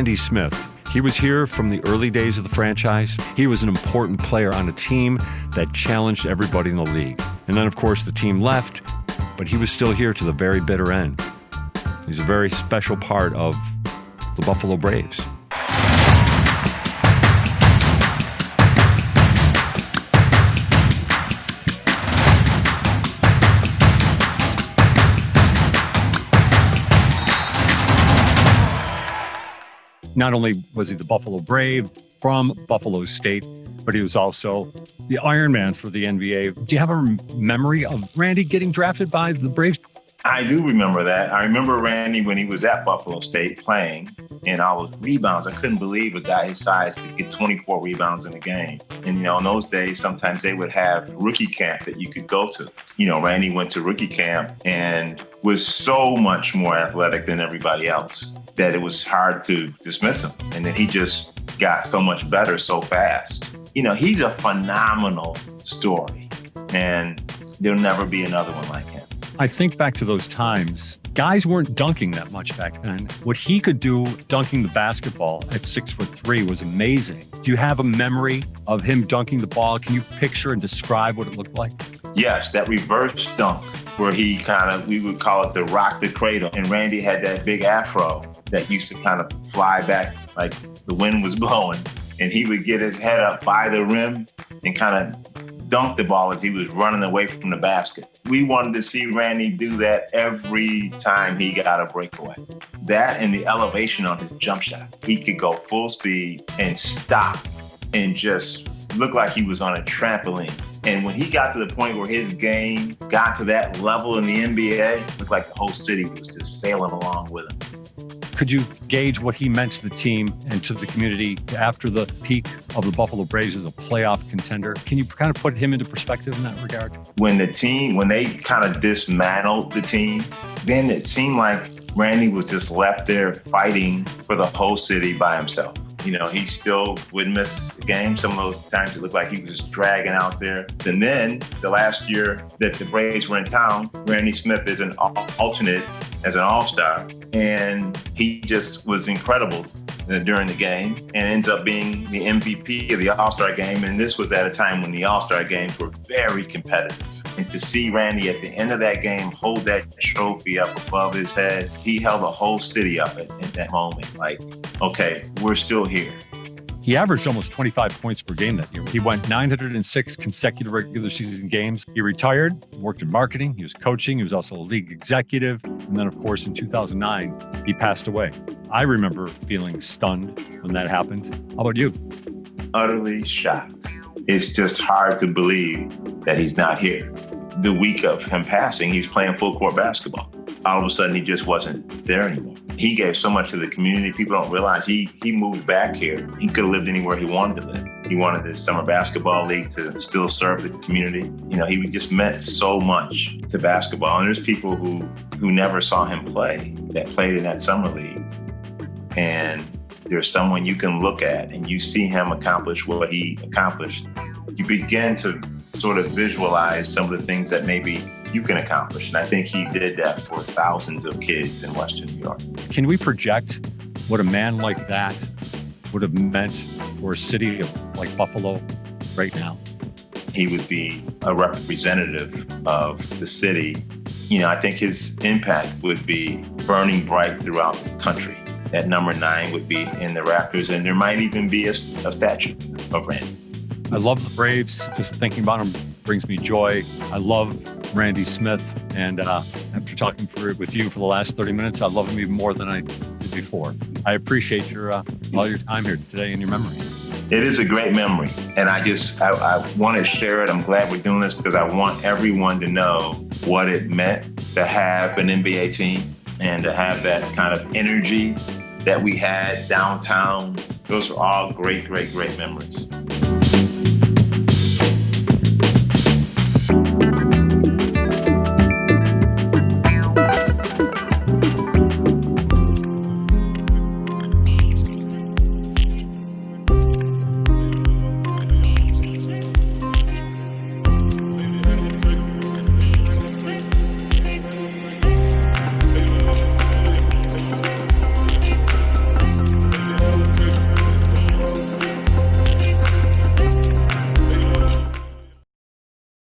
Randy Smith. He was here from the early days of the franchise. He was an important player on a team that challenged everybody in the league. And then, of course, the team left, but he was still here to the very bitter end. He's a very special part of the Buffalo Braves. Not only was he the Buffalo Brave from Buffalo State, but he was also the Iron Man for the NBA. Do you have a memory of Randy getting drafted by the Braves? I do remember that. I remember Randy when he was at Buffalo State playing, and all those rebounds. I couldn't believe a guy his size could get 24 rebounds in a game. And, in those days, sometimes they would have rookie camp that you could go to. Randy went to rookie camp and was so much more athletic than everybody else that it was hard to dismiss him. And then he just got so much better so fast. He's a phenomenal story, and there'll never be another one like him. I think back to those times, guys weren't dunking that much back then. What he could do dunking the basketball at 6'3" was amazing. Do you have a memory of him dunking the ball? Can you picture and describe what it looked like? Yes, that reverse dunk where he we would call it the rock the cradle. And Randy had that big afro that used to kind of fly back like the wind was blowing. And he would get his head up by the rim and kind of dunk the ball as he was running away from the basket. We wanted to see Randy do that every time he got a breakaway. That and the elevation on his jump shot. He could go full speed and stop and just look like he was on a trampoline. And when he got to the point where his game got to that level in the NBA, it looked like the whole city was just sailing along with him. Could you gauge what he meant to the team and to the community after the peak of the Buffalo Braves as a playoff contender? Can you kind of put him into perspective in that regard? When they kind of dismantled the team, then it seemed like Randy was just left there fighting for the whole city by himself. He still would miss the game. Some of those times it looked like he was just dragging out there. And then the last year that the Braves were in town, Randy Smith is an alternate as an all-star. And he just was incredible during the game and ends up being the MVP of the All-Star game. And this was at a time when the All-Star games were very competitive. And to see Randy at the end of that game hold that trophy up above his head, he held the whole city up at that moment. Like, okay, we're still here. He averaged almost 25 points per game that year. He went 906 consecutive regular season games. He retired, worked in marketing, he was coaching, he was also a league executive. And then, of course, in 2009, he passed away. I remember feeling stunned when that happened. How about you? Utterly shocked. It's just hard to believe that he's not here. The week of him passing, he was playing full court basketball. All of a sudden, he just wasn't there anymore. He gave so much to the community. People don't realize he moved back here. He could have lived anywhere he wanted to live. He wanted the summer basketball league to still serve the community. He just meant so much to basketball. And there's people who never saw him play that played in that summer league. And there's someone you can look at and you see him accomplish what he accomplished. You begin to sort of visualize some of the things that maybe you can accomplish. And I think he did that for thousands of kids in Western New York. Can we project what a man like that would have meant for a city like Buffalo right now? He would be a representative of the city. I think his impact would be burning bright throughout the country. That number 9 would be in the rafters, and there might even be a statue of Randy. I love the Braves. Just thinking about them brings me joy. I love Randy Smith, and after talking with you for the last 30 minutes, I love him even more than I did before. I appreciate all your time here today and your memory. It is a great memory, and I want to share it. I'm glad we're doing this because I want everyone to know what it meant to have an NBA team and to have that kind of energy that we had downtown. Those are all great, great, great memories.